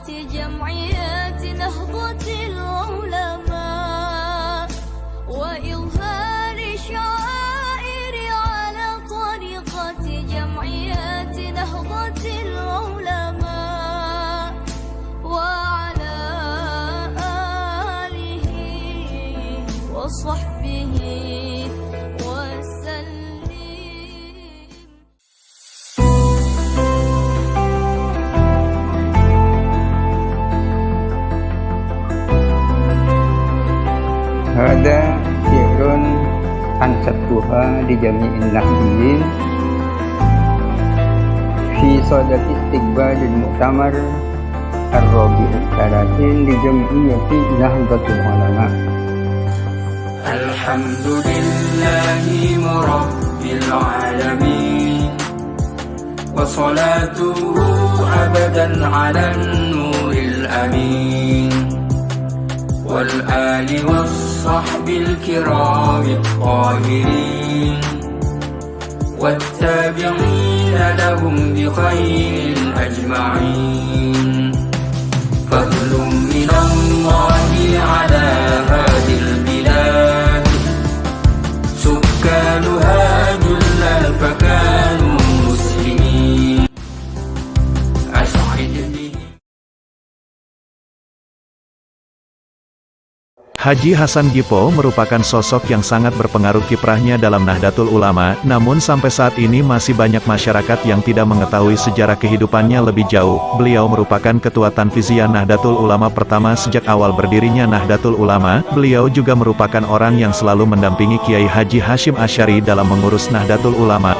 جمعيات نهضة العلماء وإظهار شعائر على طريقة جمعيات نهضة العلماء وعلى آله وصحبه وسلم. Hada syi'run ansabtuha di jami'in nahdiyin fi sadat istiqbalil mu'tamar ar-rabi'ut talatin di jami'iyati Nahdlatul Ulama. Alhamdulillahi rabbil alamin wa salatuhu abadan 'alan nuril amin wal ali was sahbil kiramit tahirin wattabi'ina lahum bi khairin ajma'in. Fadlun minallahi ala hadil bilad sukkanuha jullal fakanu muslimin as'id bihi. Haji Hasan Gippo merupakan sosok yang sangat berpengaruh kiprahnya dalam Nahdlatul Ulama, namun sampai saat ini masih banyak masyarakat yang tidak mengetahui sejarah kehidupannya lebih jauh. Beliau merupakan Ketua Tanfiziyah Nahdlatul Ulama pertama sejak awal berdirinya Nahdlatul Ulama. Beliau juga merupakan orang yang selalu mendampingi Kiai Haji Hasyim Asy'ari dalam mengurus Nahdlatul Ulama.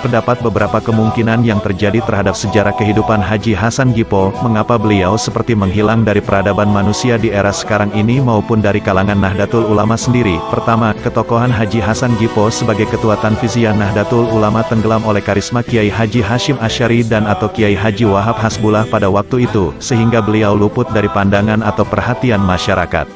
Terdapat beberapa kemungkinan yang terjadi terhadap sejarah kehidupan Haji Hasan Gippo, mengapa beliau seperti menghilang dari peradaban manusia di era sekarang ini maupun dari kalangan Nahdlatul Ulama sendiri. Pertama, ketokohan Haji Hasan Gippo sebagai Ketua Tanfiziyah Nahdlatul Ulama tenggelam oleh karisma Kiai Haji Hasyim Asy'ari dan atau Kiai Haji Wahab Hasbullah pada waktu itu, sehingga beliau luput dari pandangan atau perhatian masyarakat.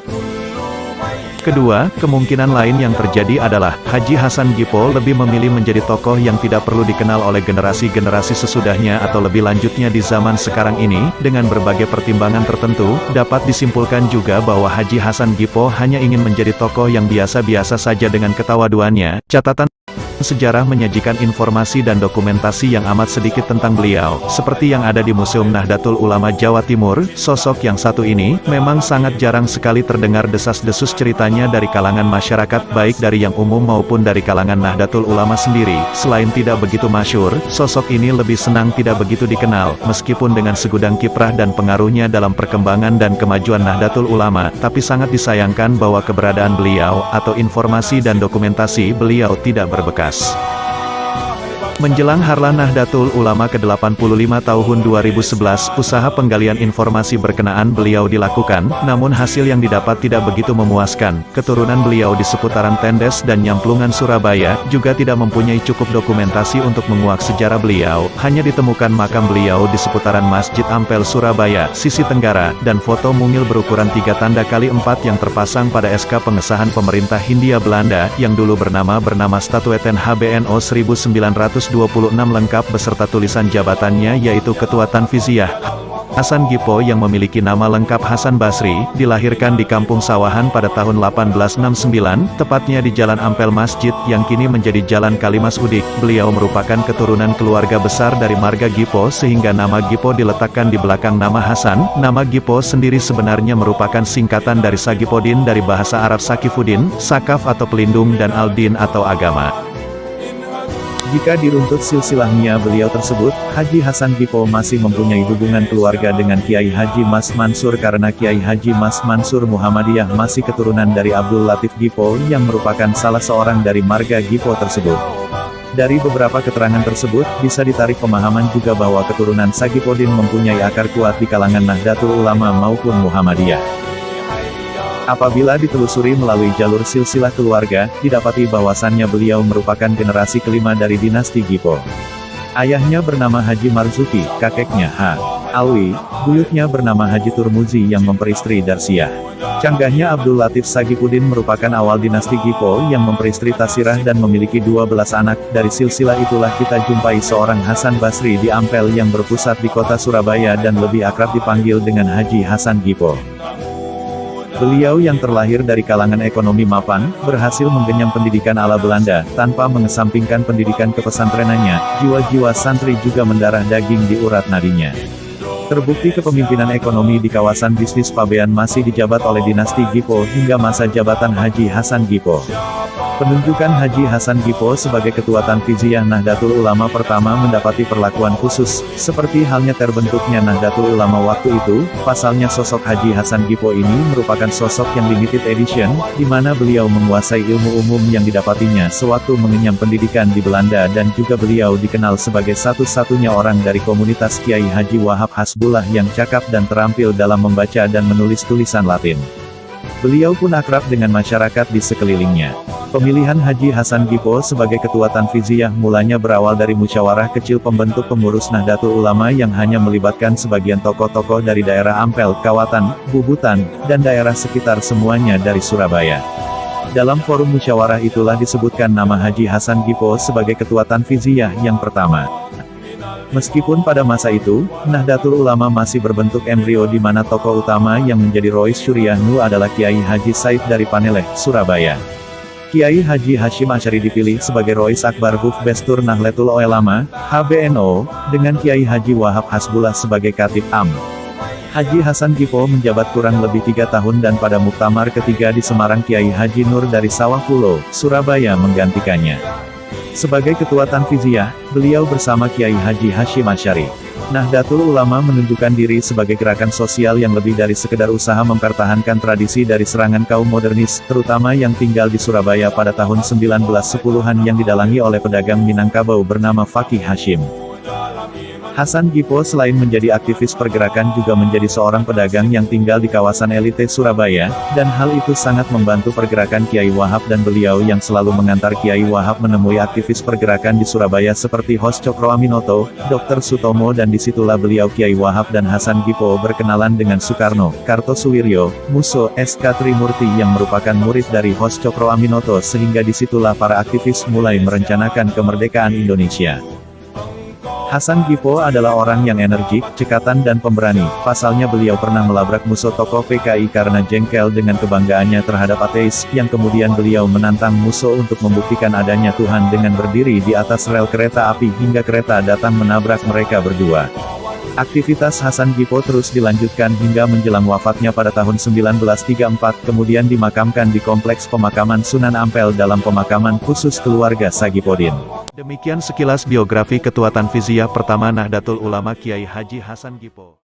Kedua, kemungkinan lain yang terjadi adalah, Haji Hasan Gippo lebih memilih menjadi tokoh yang tidak perlu dikenal oleh generasi-generasi sesudahnya atau lebih lanjutnya di zaman sekarang ini. Dengan berbagai pertimbangan tertentu, dapat disimpulkan juga bahwa Haji Hasan Gippo hanya ingin menjadi tokoh yang biasa-biasa saja dengan ketawaduannya. Catatan sejarah menyajikan informasi dan dokumentasi yang amat sedikit tentang beliau, seperti yang ada di Museum Nahdlatul Ulama Jawa Timur. Sosok yang satu ini, memang sangat jarang sekali terdengar desas-desus ceritanya dari kalangan masyarakat, baik dari yang umum maupun dari kalangan Nahdlatul Ulama sendiri. Selain tidak begitu masyhur, sosok ini lebih senang tidak begitu dikenal, meskipun dengan segudang kiprah dan pengaruhnya dalam perkembangan dan kemajuan Nahdlatul Ulama, tapi sangat disayangkan bahwa keberadaan beliau, atau informasi dan dokumentasi beliau tidak berbekas. Menjelang Harlah Nahdlatul Ulama ke-85 tahun 2011, usaha penggalian informasi berkenaan beliau dilakukan, namun hasil yang didapat tidak begitu memuaskan. Keturunan beliau di seputaran Tendes dan Nyamplungan Surabaya, juga tidak mempunyai cukup dokumentasi untuk menguak sejarah beliau. Hanya ditemukan makam beliau di seputaran Masjid Ampel Surabaya, sisi tenggara, dan foto mungil berukuran 3x4 yang terpasang pada SK pengesahan pemerintah Hindia Belanda, yang dulu bernama Statueten HBNO 1926 lengkap beserta tulisan jabatannya yaitu Ketua Tanfiziyah. Hasan Gippo yang memiliki nama lengkap Hasan Basri, dilahirkan di Kampung Sawahan pada tahun 1869, tepatnya di Jalan Ampel Masjid, yang kini menjadi Jalan Kalimas Udik. Beliau merupakan keturunan keluarga besar dari marga Gippo sehingga nama Gippo diletakkan di belakang nama Hasan. Nama Gippo sendiri sebenarnya merupakan singkatan dari Sagipodin dari bahasa Arab Sakifuddin, Sakaf atau pelindung dan Al-Din atau agama. Jika diruntut silsilahnya beliau tersebut, Haji Hasan Gippo masih mempunyai hubungan keluarga dengan Kiai Haji Mas Mansur karena Kiai Haji Mas Mansur Muhammadiyah masih keturunan dari Abdul Latif Gippo yang merupakan salah seorang dari marga Gippo tersebut. Dari beberapa keterangan tersebut, bisa ditarik pemahaman juga bahwa keturunan Sagipodin mempunyai akar kuat di kalangan Nahdlatul Ulama maupun Muhammadiyah. Apabila ditelusuri melalui jalur silsilah keluarga, didapati bahwasannya beliau merupakan generasi kelima dari dinasti Gippo. Ayahnya bernama Haji Marzuki, kakeknya H. Alwi, buyutnya bernama Haji Turmuzi yang memperistri Darsiah. Canggahnya Abdul Latif Sagipudin merupakan awal dinasti Gipo yang memperistri Tasirah dan memiliki 12 anak. Dari silsilah itulah kita jumpai seorang Hasan Basri di Ampel yang berpusat di kota Surabaya dan lebih akrab dipanggil dengan Haji Hasan Gipo. Beliau yang terlahir dari kalangan ekonomi mapan, berhasil menggenyam pendidikan ala Belanda, tanpa mengesampingkan pendidikan kepesantrenannya. Jiwa-jiwa santri juga mendarah daging di urat nadinya. Terbukti kepemimpinan ekonomi di kawasan bisnis Pabean masih dijabat oleh dinasti Gipo hingga masa jabatan Haji Hasan Gipo. Penunjukan Haji Hasan Gipo sebagai Ketua Tanfiziyah Nahdlatul Ulama pertama mendapati perlakuan khusus, seperti halnya terbentuknya Nahdlatul Ulama waktu itu. Pasalnya sosok Haji Hasan Gipo ini merupakan sosok yang limited edition, di mana beliau menguasai ilmu umum yang didapatinya sewaktu mengenyam pendidikan di Belanda dan juga beliau dikenal sebagai satu-satunya orang dari komunitas Kiai Haji Wahab Hasbullah yang cakap dan terampil dalam membaca dan menulis tulisan Latin. Beliau pun akrab dengan masyarakat di sekelilingnya. Pemilihan Haji Hasan Gipo sebagai Ketua Tanfiziyah mulanya berawal dari musyawarah kecil pembentuk pengurus Nahdlatul Ulama yang hanya melibatkan sebagian tokoh-tokoh dari daerah Ampel, Kawatan, Bubutan, dan daerah sekitar semuanya dari Surabaya. Dalam forum musyawarah itulah disebutkan nama Haji Hasan Gipo sebagai Ketua Tanfiziyah yang pertama. Meskipun pada masa itu, Nahdlatul Ulama masih berbentuk embrio di mana tokoh utama yang menjadi Rois Syuriahnu adalah Kiai Haji Said dari Paneleh, Surabaya. Kiai Haji Hashim Asy'ari dipilih sebagai Rois Akbar Huf Bestur Nahdlatul Ulama, HBNO, dengan Kiai Haji Wahab Hasbullah sebagai Khatib Am. Haji Hasan Gipo menjabat kurang lebih 3 tahun dan pada muktamar ketiga di Semarang Kiai Haji Nur dari Sawah Pulo, Surabaya menggantikannya. Sebagai Ketua Tanfiziyah, beliau bersama Kiai Haji Hashim Asy'ari. Nahdlatul Ulama menunjukkan diri sebagai gerakan sosial yang lebih dari sekedar usaha mempertahankan tradisi dari serangan kaum modernis, terutama yang tinggal di Surabaya pada tahun 1910-an yang didalangi oleh pedagang Minangkabau bernama Fakih Hashim. Hasan Gipo selain menjadi aktivis pergerakan juga menjadi seorang pedagang yang tinggal di kawasan elite Surabaya, dan hal itu sangat membantu pergerakan Kiai Wahab dan beliau yang selalu mengantar Kiai Wahab menemui aktivis pergerakan di Surabaya seperti Hos Cokroaminoto, Dr. Sutomo dan disitulah beliau Kiai Wahab dan Hasan Gipo berkenalan dengan Soekarno, Kartosuwiryo, Muso, S.K. Trimurti yang merupakan murid dari Hos Cokroaminoto sehingga disitulah para aktivis mulai merencanakan kemerdekaan Indonesia. Hasan Gipo adalah orang yang energik, cekatan dan pemberani. Pasalnya beliau pernah melabrak musuh tokoh PKI karena jengkel dengan kebanggaannya terhadap ateis, yang kemudian beliau menantang musuh untuk membuktikan adanya Tuhan dengan berdiri di atas rel kereta api hingga kereta datang menabrak mereka berdua. Aktivitas Hasan Gipo terus dilanjutkan hingga menjelang wafatnya pada tahun 1934, kemudian dimakamkan di Kompleks Pemakaman Sunan Ampel dalam pemakaman khusus keluarga Sagipodin. Demikian sekilas biografi Ketua Tanfiziyah pertama Nahdlatul Ulama Kiai Haji Hasan Gipo.